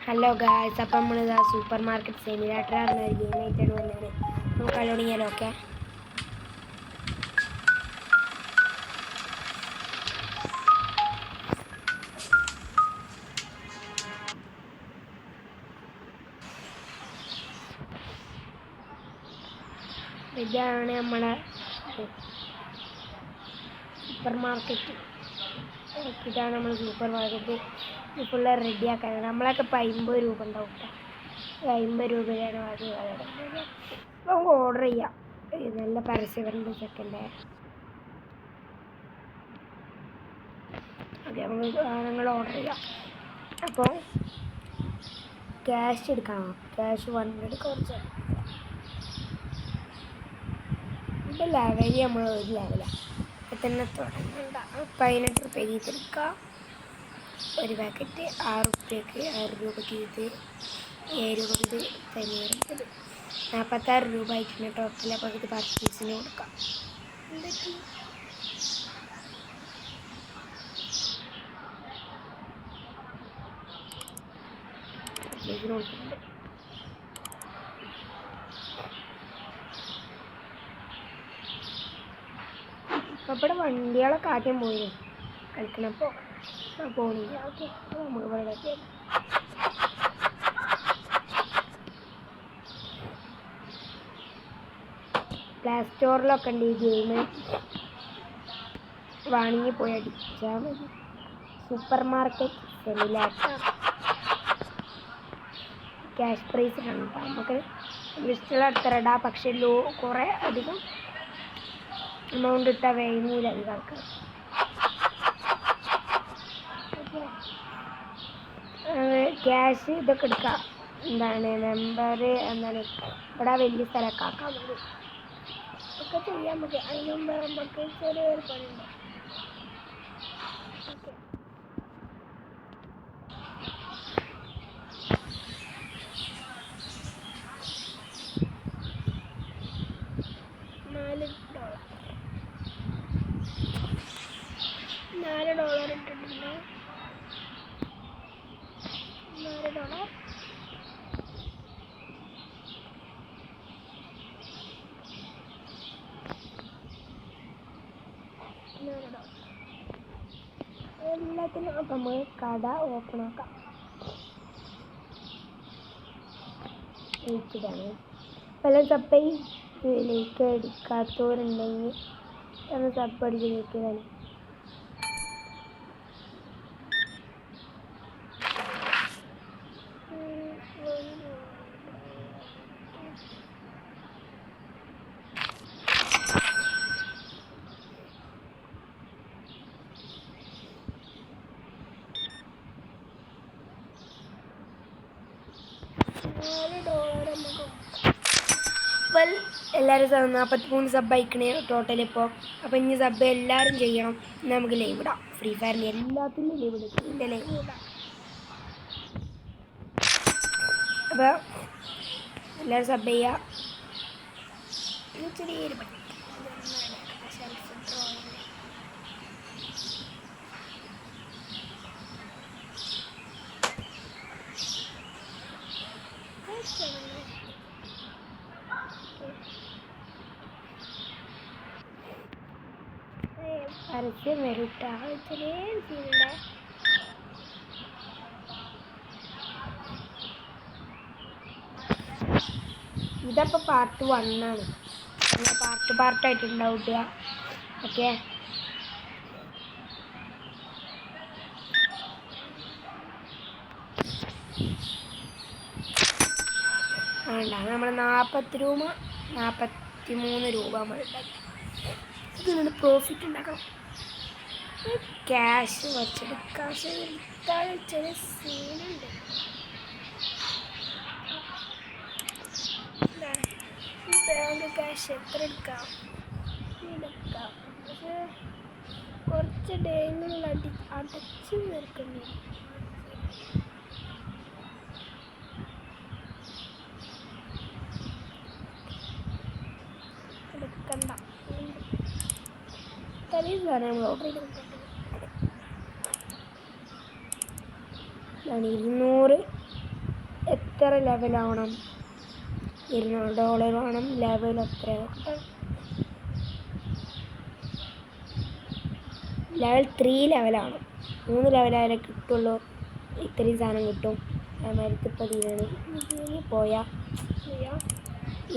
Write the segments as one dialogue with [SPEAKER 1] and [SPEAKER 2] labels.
[SPEAKER 1] Hello guys, അപ്പം നമ്മളിതാ super market simulator എന്ന ഒരു ഗെയിമായിട്ടാണ് വന്നത്. നമുക്ക് കളി തുടങ്ങിയാലോ? ഓക്കെ, ഇതാണ് നമ്മളെ സൂപ്പർ മാർക്കറ്റ്. ഇതാണ് നമ്മൾ സൂപ്പർ മാർക്കറ്റ്. ഇപ്പോൾ റെഡിയാക്കാനാണ്. നമ്മളൊക്കെ ഇപ്പോൾ 50 രൂപ ഉണ്ടാവും. 50 രൂപയാണ് അത്. നമുക്ക് ഓർഡർ ചെയ്യാം. നല്ല പരസ്യങ്ങളുണ്ട് സെക്കൻഡ്. ഓക്കെ, നമുക്ക് സാധനങ്ങൾ ഓർഡർ ചെയ്യാം. അപ്പോൾ ക്യാഷ് എടുക്കണം. ക്യാഷ് 1 എടുക്കാം. കുറച്ച് ഇത് ലെവല് നമ്മൾ ഒരു ലെവലാണ് തന്നെ തുടങ്ങണ്ട. 18 രൂപയ്ക്ക് ഇതെടുക്കാം. ഒരു പാക്കറ്റ് 6 രൂപയ്ക്ക്, 6 രൂപയ്ക്ക് ഇത്, 7 രൂപയ്ക്ക് ഇത്, 50 46 രൂപ ആയിട്ടുണ്ട് ടോട്ടൽ. അപ്പോൾ ഇത് പർച്ചേസിന് കൊടുക്കാം. എന്തൊക്കെ പർച്ചേസിന് കൊടുക്കുന്നുണ്ട്. അപ്പോൾ ഇവിടെ വണ്ടികളൊക്കെ ആദ്യം പോയി കളിക്കണപ്പോൾ പോണില്ല. ഓക്കെ, നമുക്ക് ഇവിടെ പ്ലേ സ്റ്റോറിലൊക്കെ ഉണ്ട് ഈ ഗെയിം. വാണിങ്ങി പോയി അടിച്ചാൽ മതി. Super market simulator cash prize കണ്ടു. നമുക്ക് ലിസ്റ്റുകൾ അടുത്തിടാം. പക്ഷേ കുറേ അധികം എമൗണ്ട് ഇട്ടാൽ വേങ്ങൂല അധികം ആൾക്കാർ. ക്യാഷ് ഇതൊക്കെ എടുക്കാം. എന്താണ് നമ്പർ, എന്താണ് ഇവിടെ വലിയ സ്ഥലമൊക്കെ ആക്കാൻ മതി. ഒക്കെ ചെയ്യാൻ മതി. അതിന് മുമ്പ് നമുക്ക് ചെറിയൊരു പണിയുണ്ട്. ഓക്കെ, $4 ഇട്ടിട്ടുണ്ട്. $4 എല്ലാത്തിനും. അപ്പം നമ്മൾ കട ഓപ്പൺ ആക്കാം. ലൈക്കിടാണ്. പല സബ്ബൈ ലൈക്ക് അടിക്കാത്തവരുണ്ടെങ്കിൽ ഒന്ന് സബ് അടിച്ച് ലൈക്കിടാണ്. എല്ലാവരും 43 സബ് അയക്കണേ ടോട്ടൽ ഇപ്പോൾ. അപ്പോൾ ഇനി സബ് എല്ലാവരും ചെയ്യണം. നമുക്ക് ലൈവ് ഇടാം. ഫ്രീ ഫയറിന് എല്ലാത്തിനും ലൈവ് ഇടും. ഇതിൻ്റെ ലൈവ് ഇടാം. അപ്പോൾ എല്ലാവരും സബ് ചെയ്യുക. ചെറിയൊരു പണി പരസ്യം വരൂട്ടാ. ചെറിയ സീനുണ്ട്. ഇതപ്പോൾ പാർട്ട് 1 ആണ്. പാർട്ടായിട്ടുണ്ടാവും. ഓക്കെ, വേണ്ട നമ്മൾ 43 രൂപ നമ്മൾ ഉണ്ടാക്കി. ഇതിനോട് പ്രോഫിറ്റ് ഉണ്ടാക്കണം. ക്യാഷ് വച്ചെടുക്കാം. ചെറിയ സീനുണ്ട്. ബാങ്ക് ക്യാഷ് എത്ര എടുക്കാം? പക്ഷേ കുറച്ച് ഡേങ്ങളിൽ അടച്ച് തീർക്കണ്ടേ. എടുക്കണ്ട. ഇത്രയും സാധനം നമ്മൾ ഓർഡർ ചെയ്ത് 200 എത്ര ലെവലാവണം? $200 വേണം. ലെവൽ എത്ര? ലെവൽ 3 ലെവലാണ്. 3 ലെവലായാലേ കിട്ടുള്ളൂ. ഇത്രയും സാധനം കിട്ടും. അതേമാതിരി ഇപ്പോൾ ഇതിനാണ്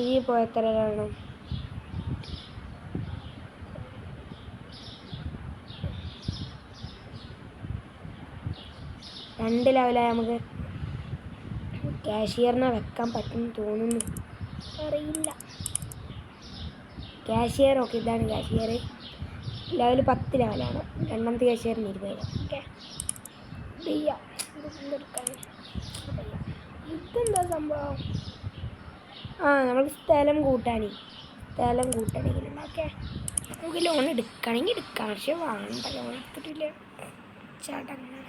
[SPEAKER 1] ഇനി പോയ എത്ര വേണം? 2 ലെവലായി നമുക്ക് കാഷ്യറിനെ വെക്കാൻ പറ്റുമെന്ന് തോന്നുന്നു. അറിയില്ല. കാഷ്യർ ഓക്കെ, ഇതാണ് കാഷ്യർ. ലെവൽ 10 ലെവലാണ്. രണ്ടാമത്തെ കാഷ്യറിന് 20. ഓക്കെ, ഇതെന്താ സംഭവം? നമുക്ക് സ്ഥലം കൂട്ടണമെങ്കിൽ ഓക്കെ. നമുക്ക് ലോൺ എടുക്കണമെങ്കിൽ എടുക്കാം, പക്ഷെ വാങ്ങണ്ട. ലോൺ എടുത്തിട്ടില്ല, ചടങ്ങ്.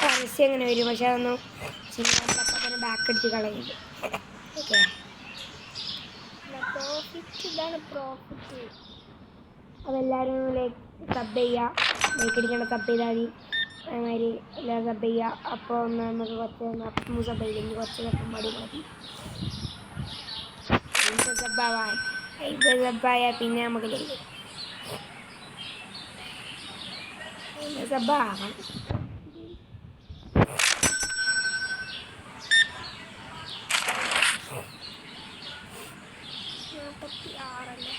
[SPEAKER 1] പരസ്യം എങ്ങനെ വരും? പക്ഷെ അതൊന്നും ചെയ്യാൻ തന്നെ ബാക്ക് അടിച്ച് കളയില്ല. ഓക്കെ, പ്രോഫിറ്റ്, ഇതാണ് പ്രോഫിറ്റ്. അതെല്ലാവരും സബ് ചെയ്യുക. ലൈക്ക് അടിക്കേണ്ട, സബ് ചെയ്താൽ മതി. അതേമാതിരി എല്ലാം സബ് ചെയ്യുക. അപ്പോൾ ഒന്ന് നമുക്ക് കുറച്ച് സബ് ചെയ്തെങ്കിൽ കുറച്ച് മടി മതി. 50 സബ്ബായാൽ പിന്നെ നമുക്ക് സബ്ബാകണം. 46 അല്ലേ?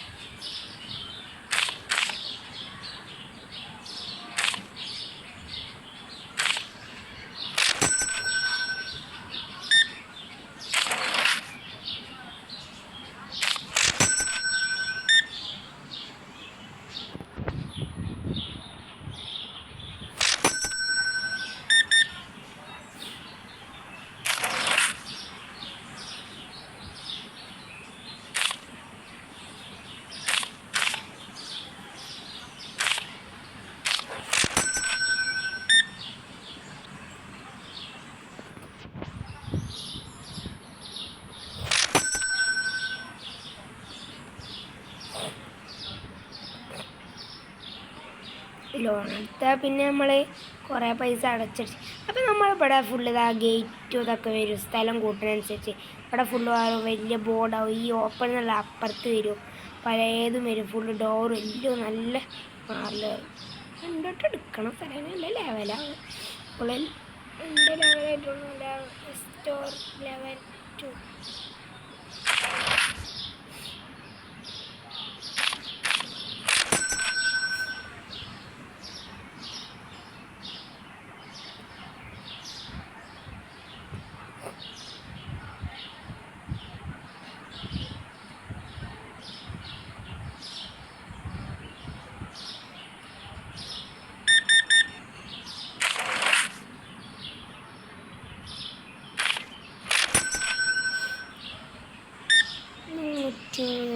[SPEAKER 1] ലോൺ എടുത്താൽ പിന്നെ നമ്മൾ കുറേ പൈസ അടച്ചിട്ട്, അപ്പോൾ നമ്മളിവിടെ ഫുള്ള് ഗേറ്റും ഇതൊക്കെ വരും. സ്ഥലം കൂട്ടുന്നതനുസരിച്ച് ഇവിടെ ഫുള്ള് വലിയ ബോർഡാവും. ഈ ഓപ്പൺ എന്നുള്ള അപ്പുറത്ത് വരും, പലതും വരും. ഫുള്ള് ഡോറും എല്ലാം നല്ല മാറിൽ കണ്ടിട്ട് എടുക്കണം. സ്ഥലം നല്ല ലെവലാണ്. ഇപ്പോൾ 2 ലെവലായിട്ടുള്ള സ്റ്റോർ ലെവൽ 2.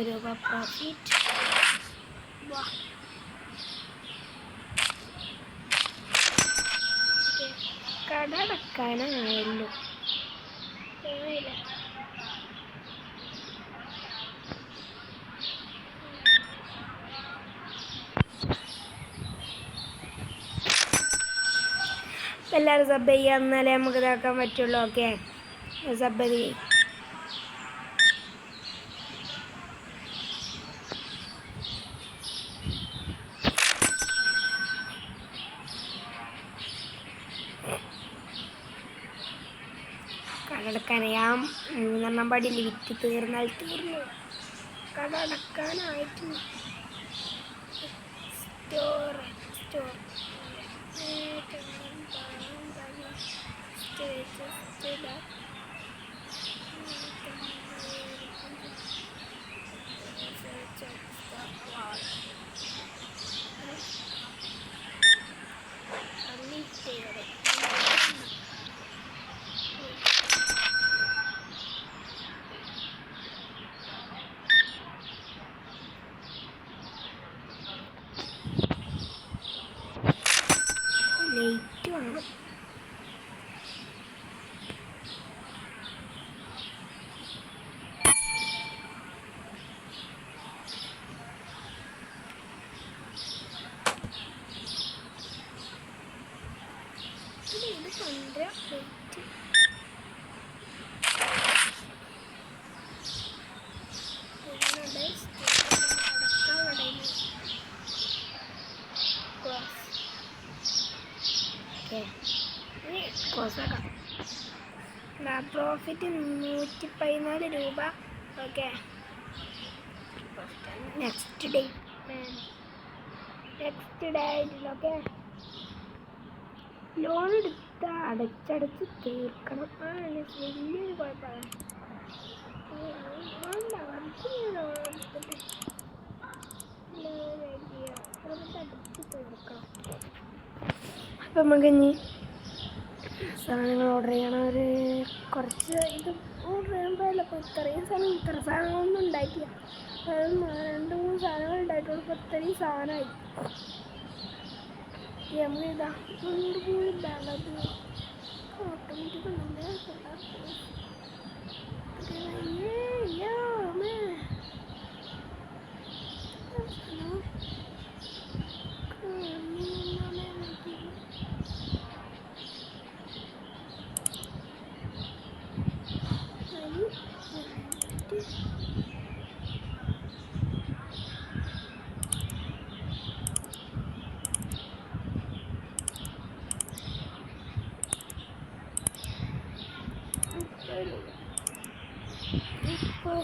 [SPEAKER 1] രൂപ പ്രോഫിറ്റ്. കട അടക്കാനായല്ലോ. എല്ലാവരും സബ് ചെയ്യാൻ, എന്നാലേ നമുക്ക് ഇതാക്കാൻ പറ്റുള്ളൂ. ഓക്കെ, സബ് ചെയ്ത് കടടക്കാനായാം. 3 പടിയിൽ വിറ്റ് തീർന്നാൽ തീർന്നു. കട അടക്കാനായിട്ടുണ്ട്. സ്റ്റോർ ലൈറ്റ് വേണം. പ്രോഫിറ്റ് 114 രൂപ. ഓക്കെ, നെക്സ്റ്റ് ഡേ ആയിട്ടില്ല. ഓക്കെ, ലോൺ എടുത്ത് അടച്ചടച്ച് തീർക്കണം. വലിയൊരു കുഴപ്പമാണ്. അടച്ച് തീർക്കണം. അപ്പം നമുക്ക് ഇനി സാധനങ്ങൾ ഓർഡർ ചെയ്യണം. ഒരു കുറച്ച് ഇത് ഓർഡർ ചെയ്യുമ്പോൾ ഇപ്പോൾ ഇത്ര സാധനങ്ങളൊന്നും ഉണ്ടായിട്ടില്ല. 2-3 സാധനങ്ങൾ ഉണ്ടായിട്ടുള്ളൂ. ഇപ്പോൾ ഇത്രയും സാധനമായി. നമുക്ക് ഇതാ കൊണ്ടുപോയി ബാലത് ഓട്ടോമാറ്റിക്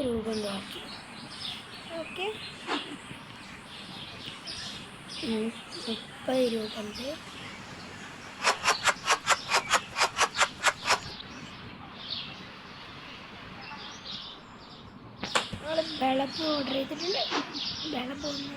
[SPEAKER 1] രൂപ നോക്കി. ഓക്കെ, 30 രൂപ ഉണ്ട്. വിളപ്പ് ഓർഡർ ചെയ്തിട്ടുണ്ട്. വിളപ്പ് വന്നു.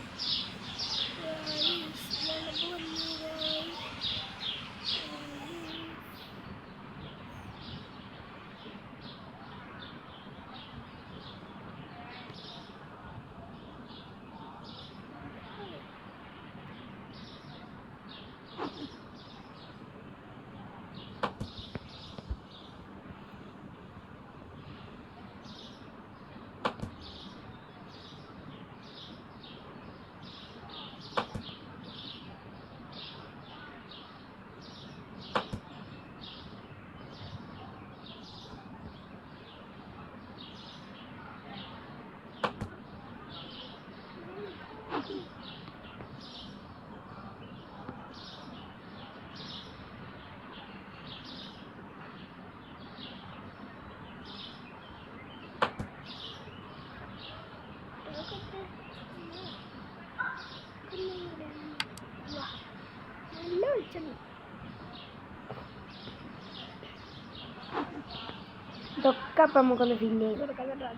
[SPEAKER 1] ഇതൊക്കെ അപ്പം നമുക്കൊന്ന് ഫില്ല് ചെയ്ത് കൊടുക്കാം കേട്ടോ.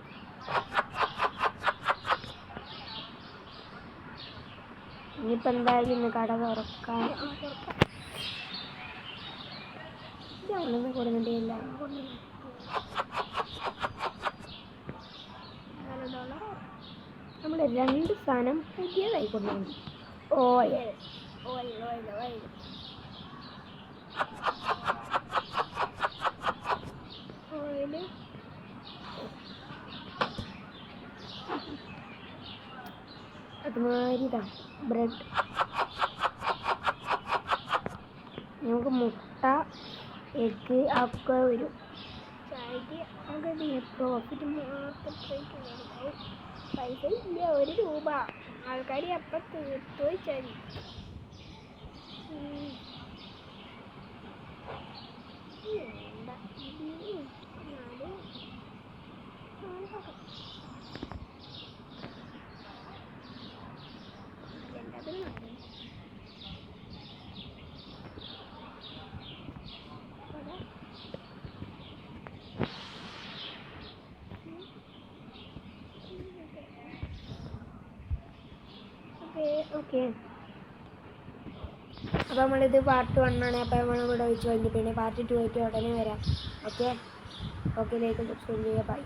[SPEAKER 1] ഇനിയിപ്പോൾ എന്തായാലും ഇന്ന് കട തുറക്കാൻ ഇതൊന്നും കൊടുക്കുന്നില്ല. നമ്മൾ 2 സാധനം പുതിയതായി കൊണ്ടുവന്നു. ഓയിൽ അതുമാതിരി ബ്രെഡ്. നമുക്ക് മുട്ട, എഗ്ഗ് ഒക്കെ വരും. ചായക്ക് നമുക്ക് പ്രോഫിറ്റ് മാത്രം പൈസ ഇല്ല. 1 രൂപ. ആൾക്കാർ അപ്പം തീർത്തു വെച്ചാൽ ഓക്കെ. അപ്പോൾ നമ്മളിത് പാർട്ട് 1 ആണ്. അപ്പോൾ നമ്മൾ ഇവിടെ വെച്ച് കഴിഞ്ഞിട്ട് പാർട്ട് 2 ആയിട്ട് ഉടനെ വരാം. ഓക്കെ, ലൈക്ക് സബ്സ്ക്രൈബ് ചെയ്യുക. ബൈ.